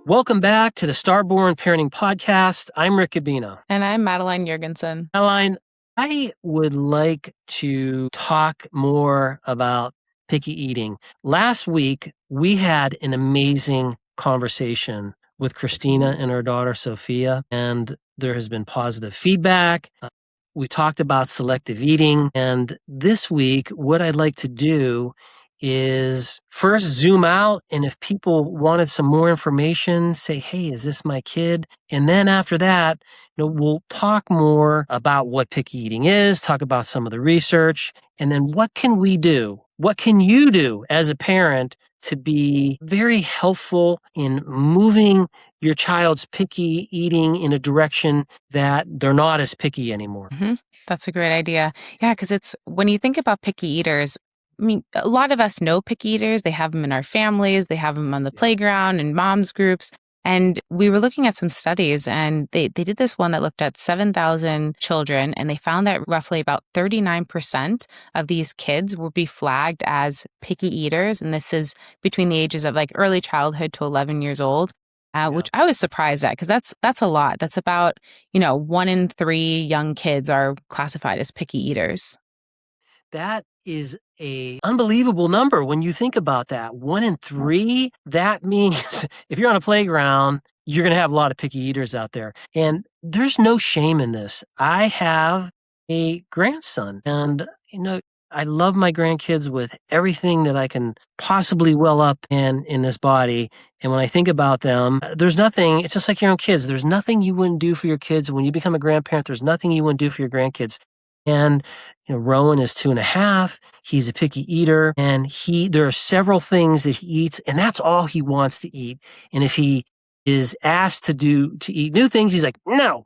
Welcome back to the Starborn Parenting Podcast. I'm Rick Cabina. And I'm Madeline Jurgensen. Madeline, I would like to talk more about picky eating. Last week, we had an amazing conversation with Christina and her daughter, Sofia, and there has been positive feedback. We talked about selective eating, and this week, what I'd like to do is first zoom out, and if people wanted some more information, say, hey, is this my kid? And then after that, we'll talk more about what picky eating is, talk about some of the research, and then what can we do? What can you do as a parent to be very helpful in moving your child's picky eating in a direction that they're not as picky anymore? Mm-hmm. That's a great idea. Yeah, because when you think about picky eaters, I mean, a lot of us know picky eaters. They have them in our families. They have them on the playground and moms groups. And we were looking at some studies, and they did this one that looked at 7,000 children, and they found that roughly about 39% of these kids would be flagged as picky eaters. And this is between the ages of like early childhood to 11 years old. Which I was surprised at, because that's a lot. That's about, 1 in 3 young kids are classified as picky eaters. That is a unbelievable number when you think about that. 1 in 3, that means if you're on a playground, you're going to have a lot of picky eaters out there. And there's no shame in this. I have a grandson, and, I love my grandkids with everything that I can possibly well up in this body. And when I think about them, there's nothing, it's just like your own kids. There's nothing you wouldn't do for your kids. When you become a grandparent, there's nothing you wouldn't do for your grandkids. And Rowan is 2.5. He's a picky eater, and there are several things that he eats, and that's all he wants to eat. And if he is asked to eat new things, he's like, no.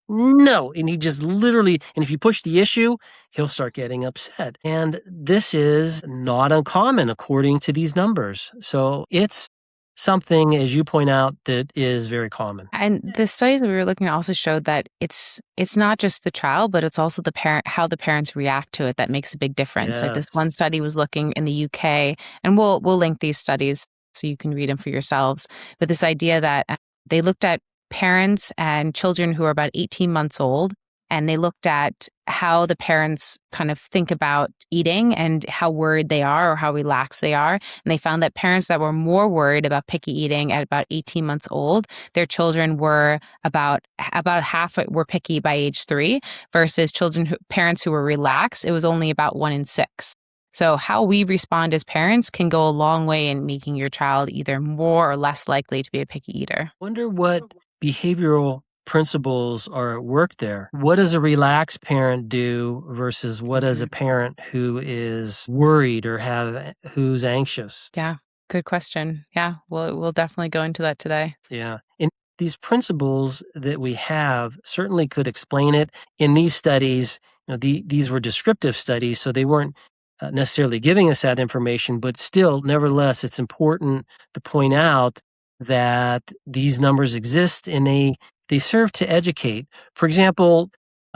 And he just literally, and if you push the issue, he'll start getting upset. And this is not uncommon according to these numbers. So it's something, as you point out, that is very common. And the studies that we were looking at also showed that it's not just the child, but it's also the parent, how the parents react to it, that makes a big difference. Yes. Like this one study was looking in the UK, and we'll link these studies so you can read them for yourselves. But this idea that they looked at parents and children who are about 18 months old, and they looked at how the parents kind of think about eating and how worried they are or how relaxed they are. And they found that parents that were more worried about picky eating at about 18 months old, their children were about half were picky by age 3, versus parents who were relaxed, it was only about 1 in 6. So how we respond as parents can go a long way in making your child either more or less likely to be a picky eater. Wonder what behavioral principles are at work there. What does a relaxed parent do versus what does a parent who is worried or who's anxious? Yeah, good question. Yeah, we'll definitely go into that today. Yeah. And these principles that we have certainly could explain it. In these studies, these were descriptive studies, so they weren't necessarily giving us that information, but still, nevertheless, it's important to point out that these numbers exist, and they serve to educate. For example,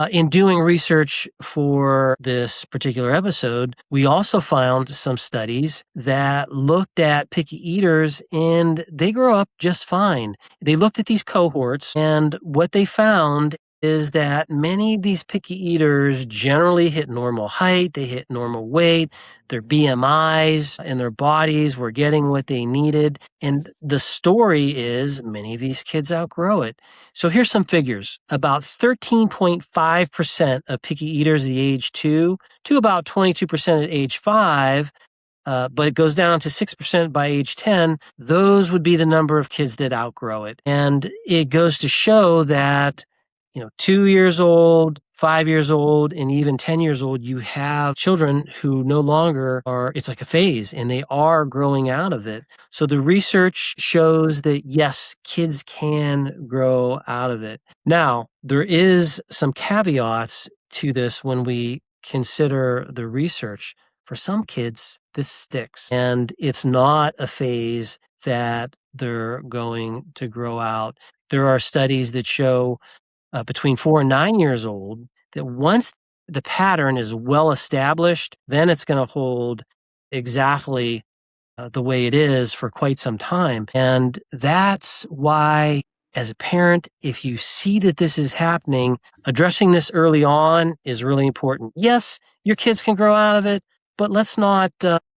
in doing research for this particular episode, we also found some studies that looked at picky eaters, and they grow up just fine. They looked at these cohorts, and what they found is that many of these picky eaters generally hit normal height, they hit normal weight, their BMIs and their bodies were getting what they needed. And the story is many of these kids outgrow it. So here's some figures. About 13.5% of picky eaters at the age 2 to about 22% at age 5, but it goes down to 6% by age 10. Those would be the number of kids that outgrow it. And it goes to show that 2 years old, 5 years old, and even 10 years old, you have children who no longer it's like a phase, and they are growing out of it. So the research shows that, yes, kids can grow out of it. Now, there is some caveats to this when we consider the research. For some kids, this sticks, and it's not a phase that they're going to grow out. There are studies that show between 4 and 9 years old, that once the pattern is well established, then it's going to hold exactly the way it is for quite some time. And that's why, as a parent, if you see that this is happening, addressing this early on is really important. Yes, your kids can grow out of it, but let's not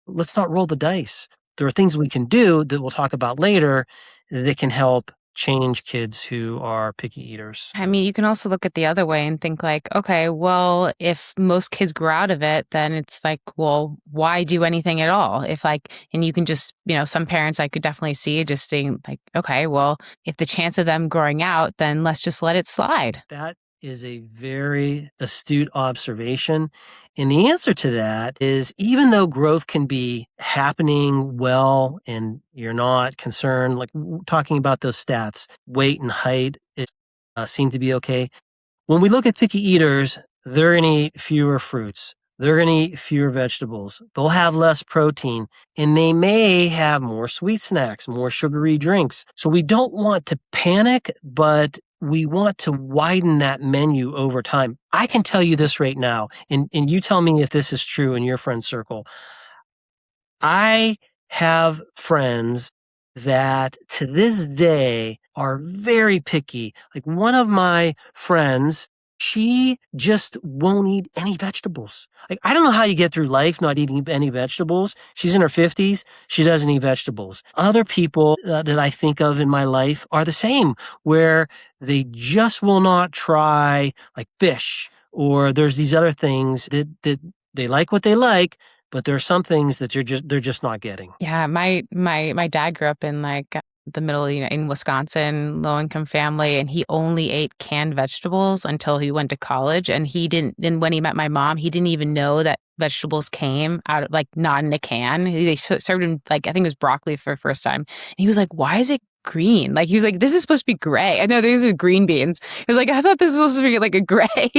roll the dice. There are things we can do that we'll talk about later that can help change kids who are picky eaters. I mean, you can also look at the other way and think like, okay, well, if most kids grow out of it, then it's like, well, why do anything at all? If like, and you can just, some parents I could definitely see just saying like, okay, well, if the chance of them growing out, then let's just let it slide. That is a very astute observation. And the answer to that is, even though growth can be happening well and you're not concerned, like talking about those stats, weight and height seem to be okay. When we look at picky eaters, they're going to eat fewer fruits. They're going to eat fewer vegetables. They'll have less protein, and they may have more sweet snacks, more sugary drinks. So we don't want to panic, but we want to widen that menu over time. I can tell you this right now, and you tell me if this is true in your friend circle. I have friends that to this day are very picky. Like one of my friends, she just won't eat any vegetables. Like, I don't know how you get through life not eating any vegetables. She's in her 50s. She doesn't eat vegetables. Other people that I think of in my life are the same, where they just will not try like fish, or there's these other things that they like what they like, but there are some things that they're just not getting. Yeah, my dad grew up in like the middle, in Wisconsin, low income family, and he only ate canned vegetables until he went to college. And he didn't. And when he met my mom, he didn't even know that vegetables came out of like not in a can. They served him like I think it was broccoli for the first time. And he was like, "Why is it green?" Like he was like, "This is supposed to be gray." I know these are green beans. He was like, "I thought this was supposed to be like a gray."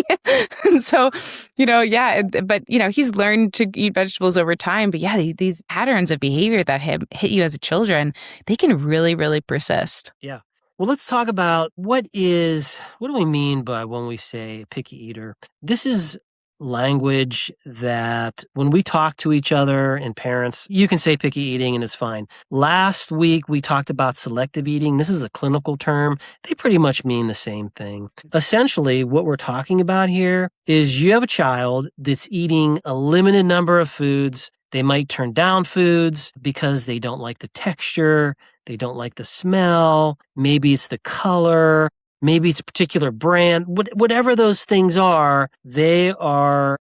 And so, yeah, but he's learned to eat vegetables over time. But yeah, these patterns of behavior that hit you as a children, they can really, really persist. Yeah. Well, let's talk about what do we mean by when we say picky eater? This is language that when we talk to each other and parents, you can say picky eating and it's fine. Last week, we talked about selective eating. This is a clinical term. They pretty much mean the same thing. Essentially, what we're talking about here is you have a child that's eating a limited number of foods. They might turn down foods because they don't like the texture. They don't like the smell. Maybe it's the color. Maybe it's a particular brand. Whatever those things are, they are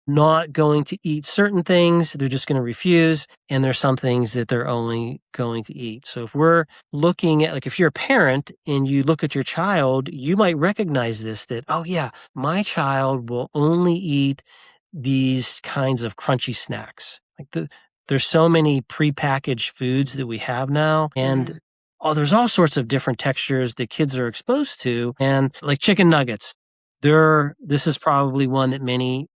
not going to eat certain things. They're just going to refuse. And there's some things that they're only going to eat. So if we're looking at, like, if you're a parent and you look at your child, you might recognize this, that, oh yeah, my child will only eat these kinds of crunchy snacks. There's so many prepackaged foods that we have now, and there's all sorts of different textures that kids are exposed to, and like chicken nuggets. This is probably one that many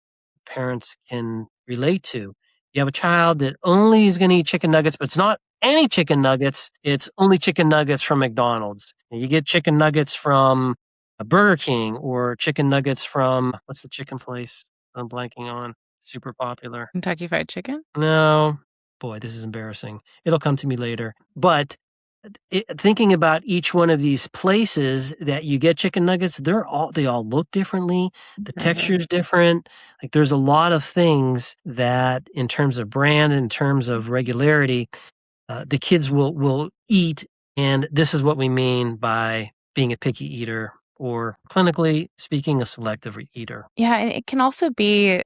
parents can relate to. You have a child that only is going to eat chicken nuggets, but it's not any chicken nuggets. It's only chicken nuggets from McDonald's. And you get chicken nuggets from a Burger King, or chicken nuggets from, what's the chicken place I'm blanking on? Super popular. Kentucky Fried Chicken? No. Boy, this is embarrassing. It'll come to me later. But thinking about each one of these places that you get chicken nuggets, they all look differently. The texture's different. Like, there's a lot of things that, in terms of brand, in terms of regularity, the kids will eat. And this is what we mean by being a picky eater, or clinically speaking, a selective eater. Yeah, and it can also be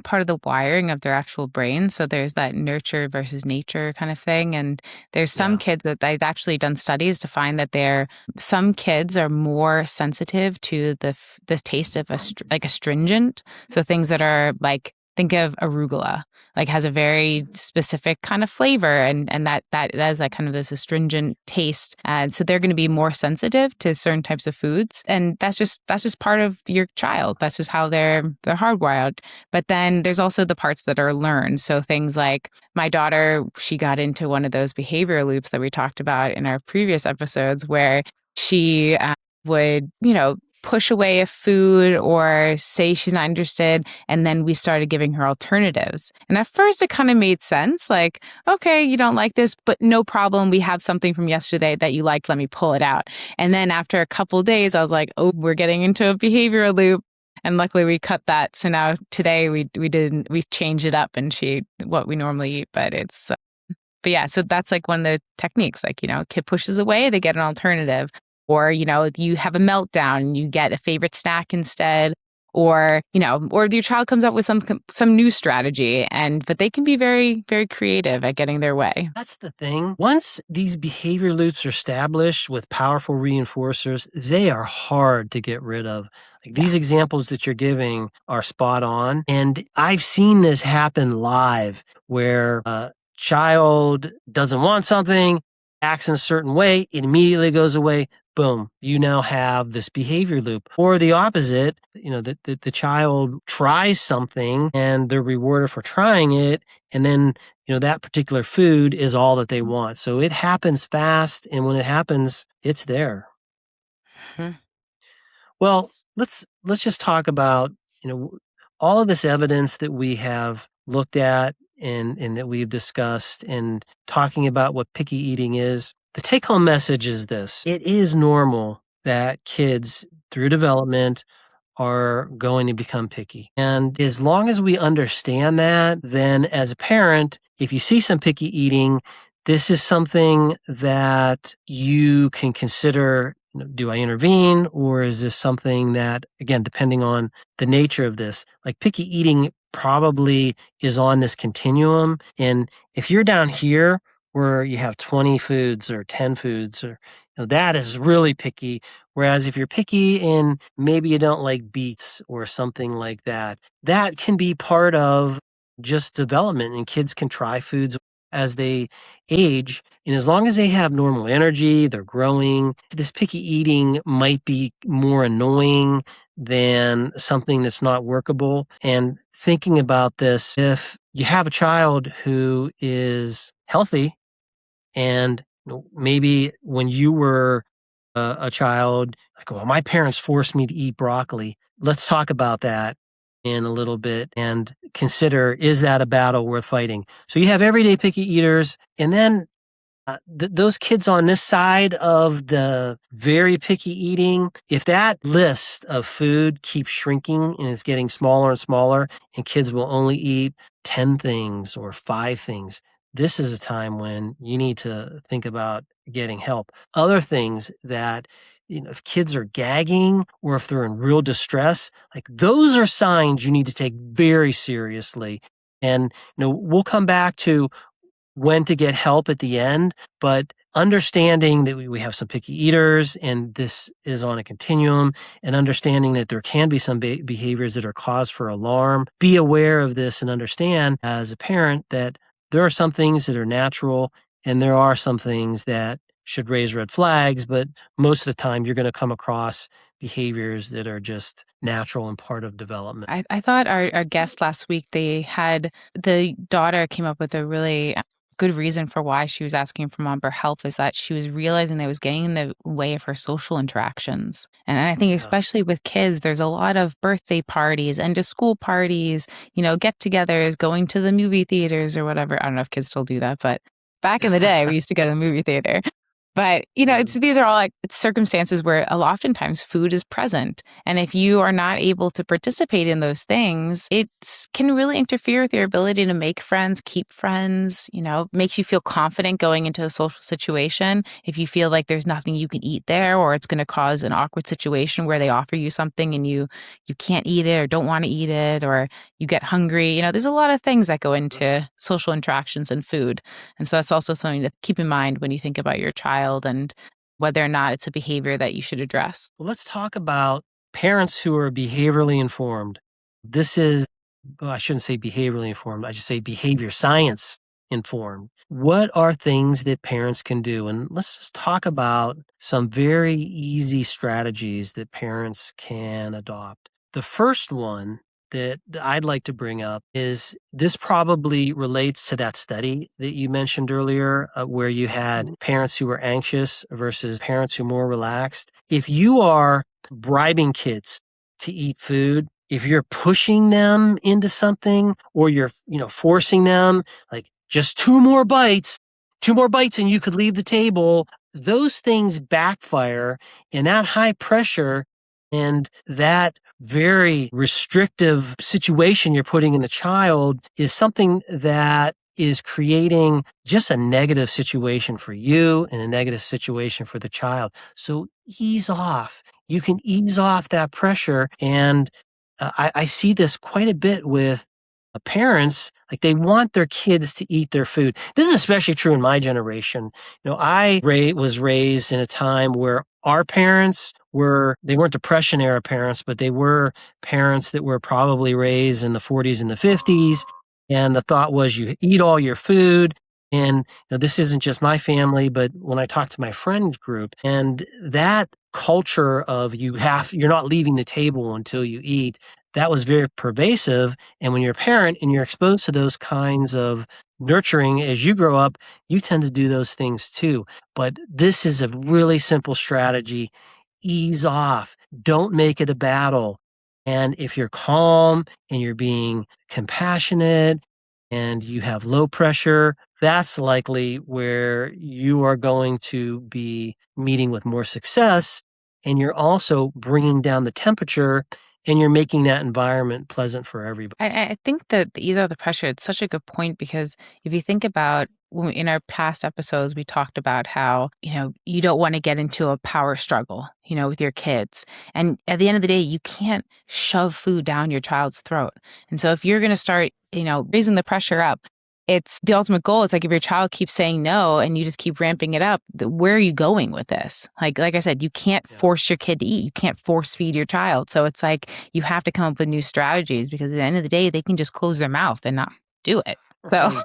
part of the wiring of their actual brain. So there's that nurture versus nature kind of thing. And there's some Yeah. kids that they've actually done studies to find that some kids are more sensitive to the taste of like astringent. So things that are like, think of arugula, like has a very specific kind of flavor, and that is like kind of this astringent taste, and so they're going to be more sensitive to certain types of foods, and that's just part of your child. That's just how they're hardwired. But then there's also the parts that are learned. So things like my daughter, she got into one of those behavior loops that we talked about in our previous episodes, where she would, push away a food or say she's not interested. And then we started giving her alternatives. And at first it kind of made sense. Like, okay, you don't like this, but no problem. We have something from yesterday that you liked. Let me pull it out. And then after a couple of days, I was like, oh, we're getting into a behavioral loop. And luckily we cut that. So now today we changed it up and she ate what we normally eat, but yeah, so that's like one of the techniques. Like, kid pushes away, they get an alternative. Or, you have a meltdown and you get a favorite snack instead. Or, or your child comes up with some new strategy but they can be very, very creative at getting their way. That's the thing. Once these behavior loops are established with powerful reinforcers, they are hard to get rid of. Like these examples that you're giving are spot on. And I've seen this happen live where a child doesn't want something, acts in a certain way, it immediately goes away. Boom, you now have this behavior loop. Or the opposite, the child tries something and they're rewarded for trying it. And then, that particular food is all that they want. So it happens fast. And when it happens, it's there. Mm-hmm. Well, let's just talk about, all of this evidence that we have looked at and that we've discussed and talking about what picky eating is. The take-home message is this. It is normal that kids, through development, are going to become picky. And as long as we understand that, then as a parent, if you see some picky eating, this is something that you can consider, do I intervene, or is this something that, again, depending on the nature of this, like picky eating probably is on this continuum. And if you're down here where you have 20 foods or 10 foods, or that is really picky. Whereas if you're picky and maybe you don't like beets or something like that, that can be part of just development, and kids can try foods as they age. And as long as they have normal energy, they're growing, this picky eating might be more annoying than something that's not workable. And thinking about this, if you have a child who is healthy and maybe when you were a child, like, well, my parents forced me to eat broccoli. Let's talk about that in a little bit and consider, is that a battle worth fighting? So you have everyday picky eaters, and then those kids on this side of the very picky eating, if that list of food keeps shrinking and it's getting smaller and smaller, and kids will only eat 10 things or 5 things, this is a time when you need to think about getting help. Other things that, if kids are gagging or if they're in real distress, like those are signs you need to take very seriously. And, we'll come back to when to get help at the end, but understanding that we have some picky eaters and this is on a continuum, and understanding that there can be some behaviors that are cause for alarm. Be aware of this and understand as a parent that there are some things that are natural and there are some things that should raise red flags, but most of the time you're going to come across behaviors that are just natural and part of development. I thought our guest last week, the daughter came up with a really good reason for why she was asking for mom for help, is that she was realizing that it was getting in the way of her social interactions. And I think especially with kids, there's a lot of birthday parties, end of school parties, get-togethers, going to the movie theaters or whatever. I don't know if kids still do that, but back in the day, we used to go to the movie theater. But, these are all like circumstances where oftentimes food is present. And if you are not able to participate in those things, it can really interfere with your ability to make friends, keep friends, makes you feel confident going into a social situation. If you feel like there's nothing you can eat there, or it's going to cause an awkward situation where they offer you something and you can't eat it or don't want to eat it, or you get hungry, there's a lot of things that go into social interactions and food. And so that's also something to keep in mind when you think about your child and whether or not it's a behavior that you should address. Well, let's talk about parents who are behaviorally informed. This is, I shouldn't say behaviorally informed, I should say behavior science informed. What are things that parents can do? And let's just talk about some very easy strategies that parents can adopt. The first one that I'd like to bring up is this probably relates to that study that you mentioned earlier, where you had parents who were anxious versus parents who were more relaxed. If you are bribing kids to eat food, if you're pushing them into something, or you're, forcing them, like, just two more bites and you could leave the table, those things backfire, and that high pressure and that very restrictive situation you're putting in the child is something that is creating just a negative situation for you and a negative situation for the child. So ease off. You can ease off that pressure. And I see this quite a bit with parents. Like, they want their kids to eat their food. This is especially true in my generation. I was raised in a time where our parents they weren't Depression era parents, but they were parents that were probably raised in the 40s and the 50s. And the thought was, you eat all your food. And this isn't just my family, but when I talk to my friend group, and that culture of you're not leaving the table until you eat, that was very pervasive. And when you're a parent and you're exposed to those kinds of nurturing as you grow up, you tend to do those things too. But this is a really simple strategy. Ease off. Don't make it a battle. And if you're calm and you're being compassionate and you have low pressure, that's likely where you are going to be meeting with more success. And you're also bringing down the temperature, and you're making that environment pleasant for everybody. I think that the ease of the pressure, it's such a good point, because if you think about in our past episodes, we talked about how, you don't want to get into a power struggle, with your kids. And at the end of the day, you can't shove food down your child's throat. And so if you're going to start, raising the pressure up, it's the ultimate goal. It's like, if your child keeps saying no and you just keep ramping it up, where are you going with this? Like I said, you can't force your kid to eat. You can't force feed your child. So it's like, you have to come up with new strategies, because at the end of the day, they can just close their mouth and not do it. So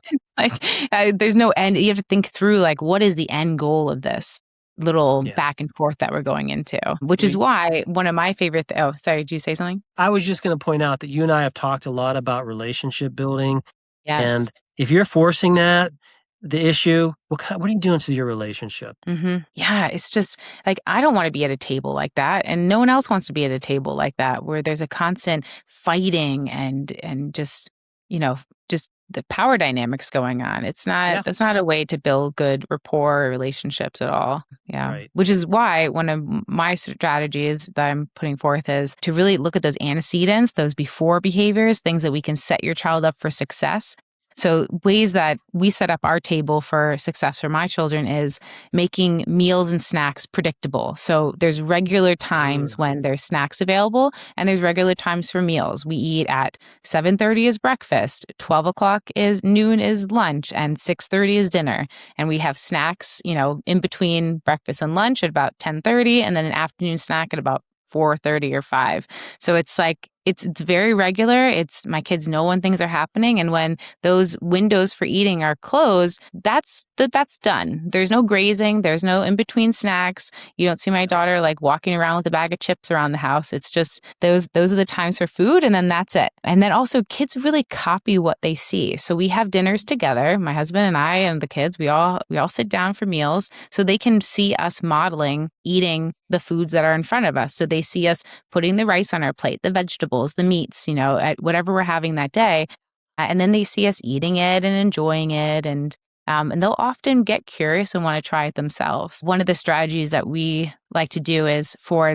there's no end. You have to think through, like, what is the end goal of this little back and forth that we're going into, which is why one of my favorite, oh, sorry, did you say something? I was just going to point out that you and I have talked a lot about relationship building. Yes. And if you're forcing the issue, what are you doing to your relationship? Mm-hmm. Yeah, it's just like, I don't want to be at a table like that, and no one else wants to be at a table like that, where there's a constant fighting and just just the power dynamics going on. It's not That's not a way to build good rapport or relationships at all. Yeah, right. Which is why one of my strategies that I'm putting forth is to really look at those antecedents, those before behaviors, things that we can set your child up for success. So ways that we set up our table for success for my children is making meals and snacks predictable. So there's regular times when there's snacks available, and there's regular times for meals. We eat at 7:30 is breakfast, 12 o'clock is noon is lunch, and 6:30 is dinner. And we have snacks, in between breakfast and lunch at about 10:30, and then an afternoon snack at about 4:30 or 5. So it's like, it's very regular. It's my kids know when things are happening, and when those windows for eating are closed, that's done. There's no grazing. There's no in between snacks. You don't see my daughter like walking around with a bag of chips around the house. It's just those are the times for food, and then that's it. And then also, kids really copy what they see. So we have dinners together, my husband and I and the kids. We all sit down for meals, so they can see us modeling eating the foods that are in front of us. So they see us putting the rice on our plate, the vegetables, the meats, at whatever we're having that day. And then they see us eating it and enjoying it. And they'll often get curious and want to try it themselves. One of the strategies that we like to do is for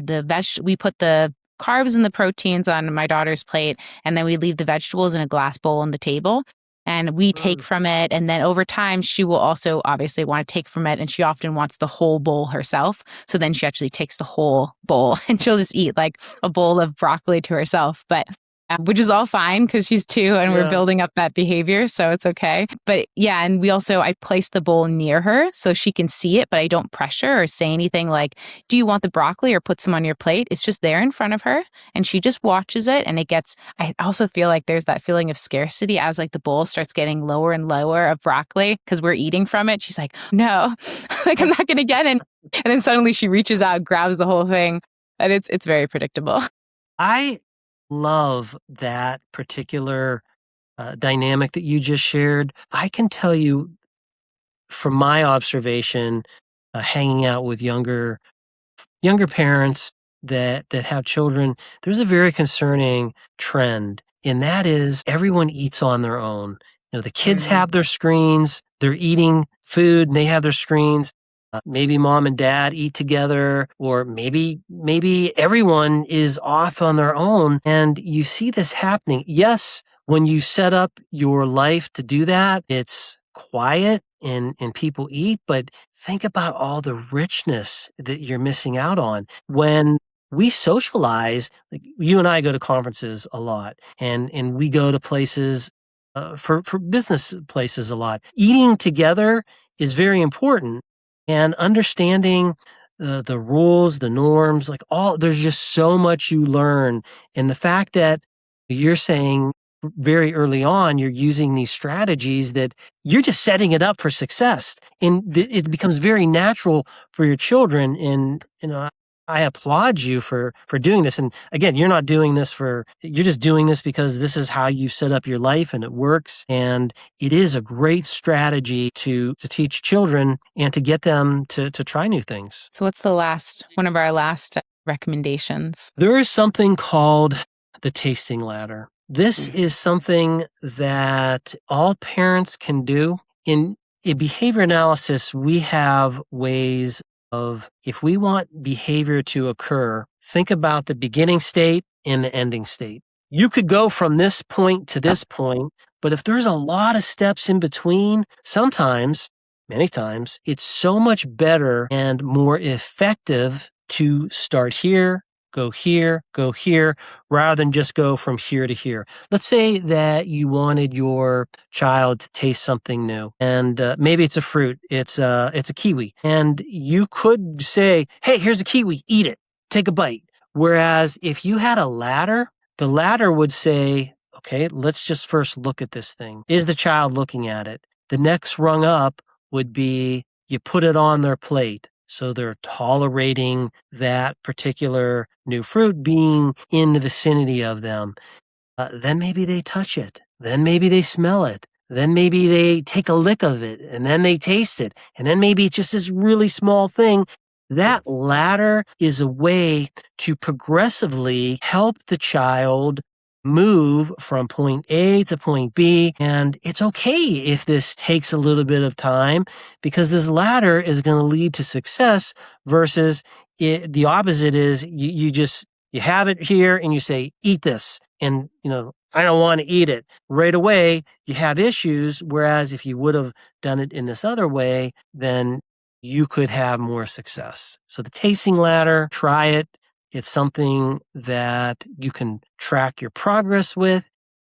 we put the carbs and the proteins on my daughter's plate, and then we leave the vegetables in a glass bowl on the table. And we take from it. And then over time, she will also obviously want to take from it. And she often wants the whole bowl herself. So then she actually takes the whole bowl, and she'll just eat like a bowl of broccoli to herself. But which is all fine, because she's 2 and we're building up that behavior. So it's okay. But yeah, and I place the bowl near her so she can see it, but I don't pressure or say anything like, do you want the broccoli, or put some on your plate? It's just there in front of her, and she just watches it. And I also feel like there's that feeling of scarcity as like the bowl starts getting lower and lower of broccoli because we're eating from it. She's like, no, like, I'm not going to get it. And then suddenly she reaches out, grabs the whole thing, and it's very predictable. love that particular dynamic that you just shared. I can tell you from my observation, hanging out with younger parents that have children, there's a very concerning trend, and that is everyone eats on their own. The kids have their screens, they're eating food, and they have their screens. Maybe mom and dad eat together, or maybe everyone is off on their own, and you see this happening. Yes, when you set up your life to do that, it's quiet and people eat, but think about all the richness that you're missing out on. When we socialize, like you and I go to conferences a lot, and we go to places for business places a lot. Eating together is very important, and understanding the rules, the norms, like there's just so much you learn, and the fact that you're saying very early on, you're using these strategies that you're just setting it up for success. And it becomes very natural for your children. And, I applaud you for doing this. And again, you're not doing this you're just doing this because this is how you set up your life and it works. And it is a great strategy to teach children and to get them to try new things. So what's one of our last recommendations? There is something called the tasting ladder. This is something that all parents can do. In behavior analysis, we have ways of, if we want behavior to occur, think about the beginning state and the ending state. You could go from this point to this point, but if there's a lot of steps in between, many times, it's so much better and more effective to start here, go here, rather than just go from here to here. Let's say that you wanted your child to taste something new, and maybe it's a fruit, it's a kiwi, and you could say, "Hey, here's a kiwi, eat it, take a bite." Whereas if you had a ladder, the ladder would say, "Okay, let's just first look at this thing. Is the child looking at it?" The next rung up would be you put it on their plate. So they're tolerating that particular new fruit being in the vicinity of them. Then maybe they touch it. Then maybe they smell it. Then maybe they take a lick of it, and then they taste it. And then maybe it's just this really small thing. That ladder is a way to progressively help the child move from point A to point B. And it's okay if this takes a little bit of time, because this ladder is going to lead to success versus the opposite is you have it here and you say, "Eat this." And, I don't want to eat it right away. You have issues. Whereas if you would have done it in this other way, then you could have more success. So the tasting ladder, try it. It's something that you can track your progress with.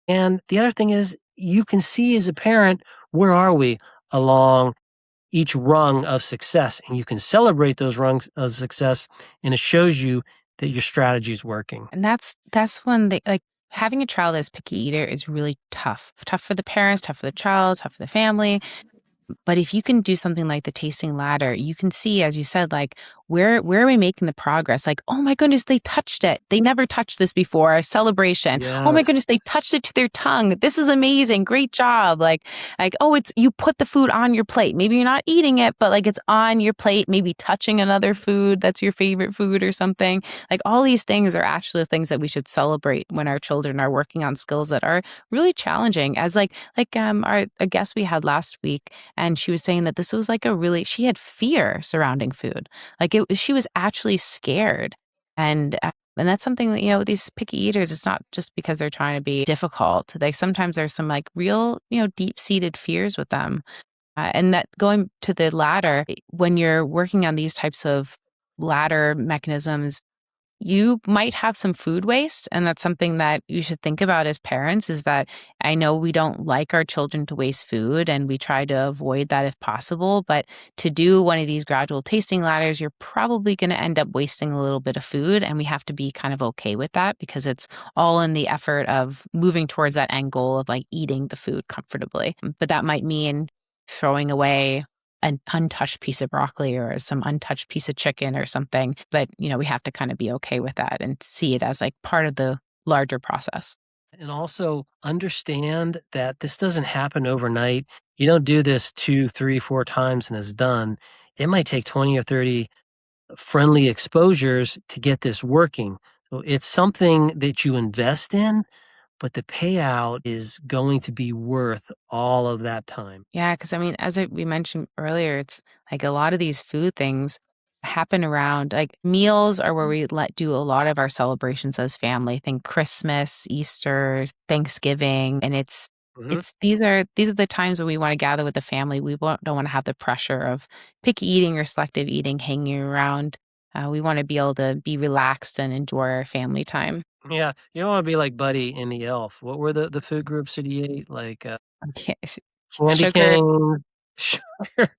And the other thing is, you can see as a parent, where are we along each rung of success? And you can celebrate those rungs of success, and it shows you that your strategy is working. And that's when having a child as picky eater is really tough. Tough for the parents, tough for the child, tough for the family. But if you can do something like the tasting ladder, you can see, as you said, like where are we making the progress? Like, oh my goodness, they touched it. They never touched this before. A celebration. Yes. Oh my goodness, they touched it to their tongue. This is amazing. Great job. Like, oh, you put the food on your plate. Maybe you're not eating it, but like it's on your plate, maybe touching another food that's your favorite food or something. Like all these things are actually things that we should celebrate when our children are working on skills that are really challenging. As a guest we had last week, and she was saying that this was she had fear surrounding food. She was actually scared. And that's something that, these picky eaters, it's not just because they're trying to be difficult. Sometimes there's some real, deep-seated fears with them. And that going to the ladder, when you're working on these types of ladder mechanisms, you might have some food waste. And that's something that you should think about as parents, is that I know we don't like our children to waste food, and we try to avoid that if possible. But to do one of these gradual tasting ladders, you're probably going to end up wasting a little bit of food. And we have to be kind of okay with that, because it's all in the effort of moving towards that end goal of eating the food comfortably. But that might mean throwing away an untouched piece of broccoli or some untouched piece of chicken or something. But, we have to kind of be okay with that and see it as part of the larger process. And also understand that this doesn't happen overnight. You don't do this 2, 3, 4 times and it's done. It might take 20 or 30 friendly exposures to get this working. So it's something that you invest in, but the payout is going to be worth all of that time. Yeah, because I mean, we mentioned earlier, it's like a lot of these food things happen around like meals are where we let do a lot of our celebrations as family. Think Christmas, Easter, Thanksgiving, and Mhm. it's these are the times when we want to gather with the family. We don't want to have the pressure of picky eating or selective eating hanging around. We want to be able to be relaxed and enjoy our family time. Yeah, you don't wanna be like Buddy in The Elf. What were the food groups that he ate? Like, Okay, candy sugar. cane, sugar,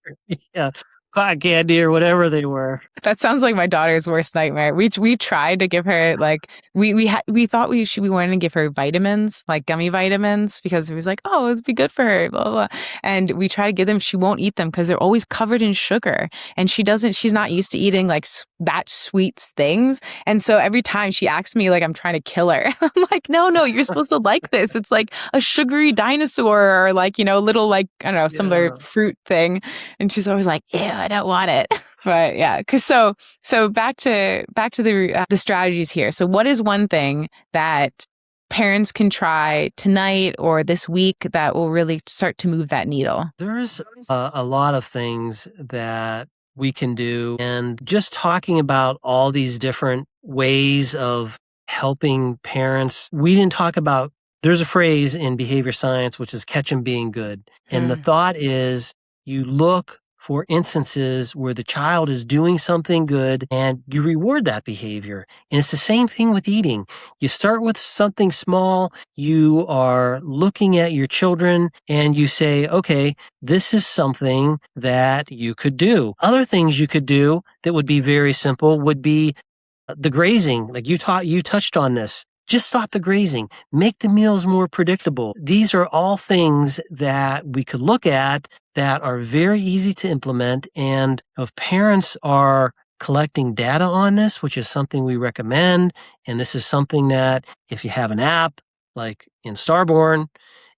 yeah, cotton candy or whatever they were. That sounds like my daughter's worst nightmare. We tried to give her like we thought we wanted to give her vitamins, like gummy vitamins, because it was like, oh, it'd be good for her, blah, blah, blah. And we try to give them, she won't eat them because they're always covered in sugar. And she's not used to eating like that sweet things. And so every time she asks me like I'm trying to kill her, I'm like, no, you're supposed to like this. It's like a sugary dinosaur or like, little like, I don't know, some other Yeah. fruit thing. And she's always like, ew, I don't want it. But yeah, because so back to the strategies here. So what is one thing that parents can try tonight or this week that will really start to move that needle? There's a lot of things that we can do, and just talking about all these different ways of helping parents. We didn't talk about there's a phrase in behavior science which is catch 'em being good. And the Mm. thought is you look for instances where the child is doing something good and you reward that behavior. And it's the same thing with eating. You start with something small, you are looking at your children and you say, okay, this is something that you could do. Other things you could do that would be very simple would be the grazing. Like you touched on this. Just stop the grazing. Make the meals more predictable. These are all things that we could look at that are very easy to implement. And if parents are collecting data on this, which is something we recommend, and this is something that if you have an app like in Starborn,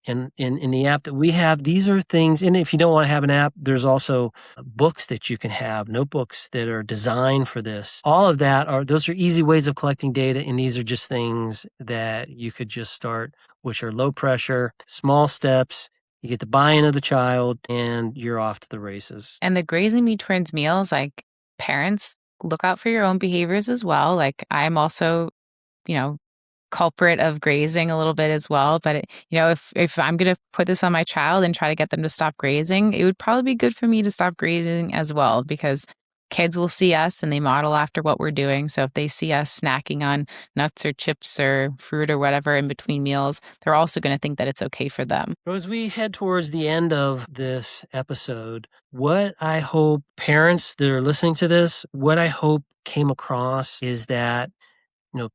and in the app that we have, these are things, and if you don't want to have an app, there's also books that you can have, notebooks that are designed for this. All of that those are easy ways of collecting data, and these are just things that you could just start, which are low pressure, small steps. You get the buy-in of the child, and you're off to the races. And the grazing me towards meals, like parents, look out for your own behaviors as well. Like I'm also, you know, culprit of grazing a little bit as well. But if I'm gonna put this on my child and try to get them to stop grazing, it would probably be good for me to stop grazing as well because kids will see us and they model after what we're doing. So if they see us snacking on nuts or chips or fruit or whatever in between meals, they're also going to think that it's okay for them. So as we head towards the end of this episode, what I hope parents that are listening to this, what I hope came across is that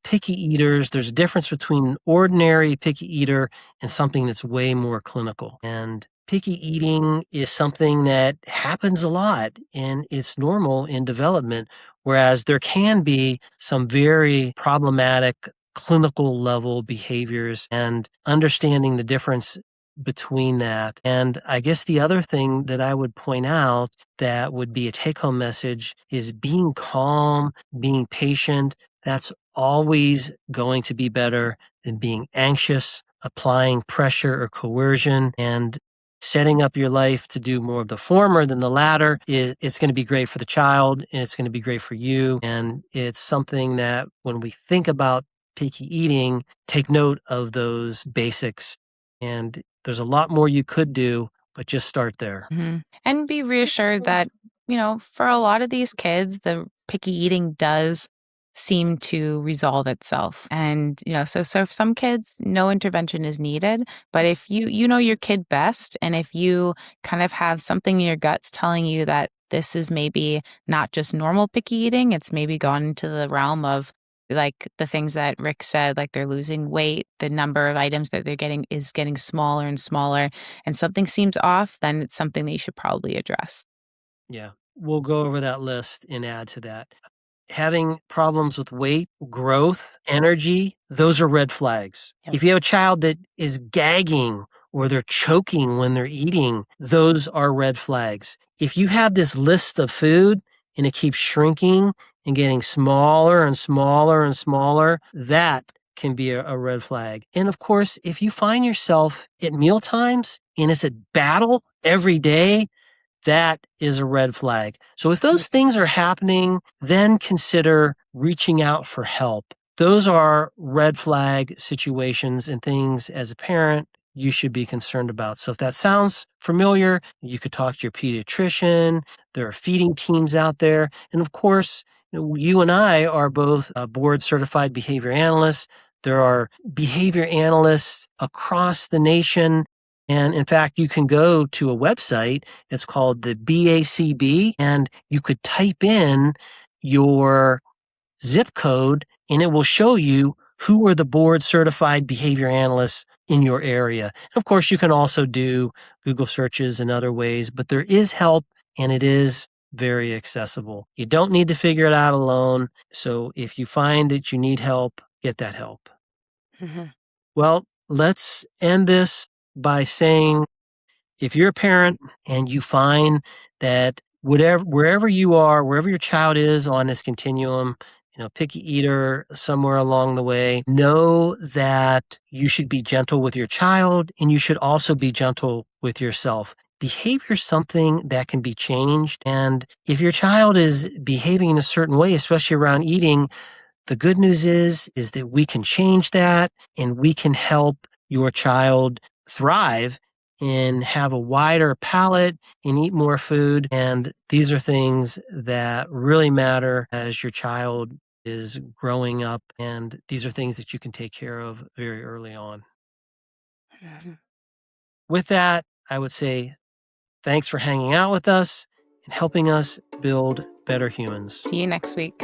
picky eaters, there's a difference between an ordinary picky eater and something that's way more clinical. And picky eating is something that happens a lot and it's normal in development, whereas there can be some very problematic clinical level behaviors and understanding the difference between that. And I guess the other thing that I would point out that would be a take home message is being calm, being patient. That's always going to be better than being anxious, applying pressure or coercion, and setting up your life to do more of the former than the latter. It's going to be great for the child and it's going to be great for you. And it's something that when we think about picky eating, take note of those basics. And there's a lot more you could do, but just start there. Mhm. And be reassured that, for a lot of these kids, the picky eating does seem to resolve itself. And, so for some kids, no intervention is needed. But if you know your kid best, and if you kind of have something in your guts telling you that this is maybe not just normal picky eating, it's maybe gone into the realm of like the things that Rick said, like they're losing weight, the number of items that they're getting is getting smaller and smaller and something seems off, then it's something that you should probably address. Yeah. We'll go over that list and add to that. having problems with weight, growth, energy, those are red flags. Yep. If you have a child that is gagging or they're choking when they're eating, those are red flags. If you have this list of food and it keeps shrinking and getting smaller and smaller and smaller, that can be a red flag. And of course, if you find yourself at meal times and it's a battle every day, that is a red flag. So if those things are happening, then consider reaching out for help. Those are red flag situations and things as a parent you should be concerned about. So if that sounds familiar, you could talk to your pediatrician. There are feeding teams out there. And of course, you and I are both board certified behavior analysts. There are behavior analysts across the nation. And in fact, you can go to a website. It's called the BACB, and you could type in your zip code and it will show you who are the board certified behavior analysts in your area. Of course, you can also do Google searches and other ways, but there is help and it is very accessible. You don't need to figure it out alone. So if you find that you need help, get that help. Mm-hmm. Well, let's end this by saying if you're a parent and you find that wherever you are, wherever your child is on this continuum, picky eater somewhere along the way, know that you should be gentle with your child and you should also be gentle with yourself. Behavior is something that can be changed. And if your child is behaving in a certain way, especially around eating, the good news is that we can change that and we can help your child thrive and have a wider palate and eat more food. And these are things that really matter as your child is growing up. And these are things that you can take care of very early on. Mm-hmm. With that, I would say thanks for hanging out with us and helping us build better humans. See you next week.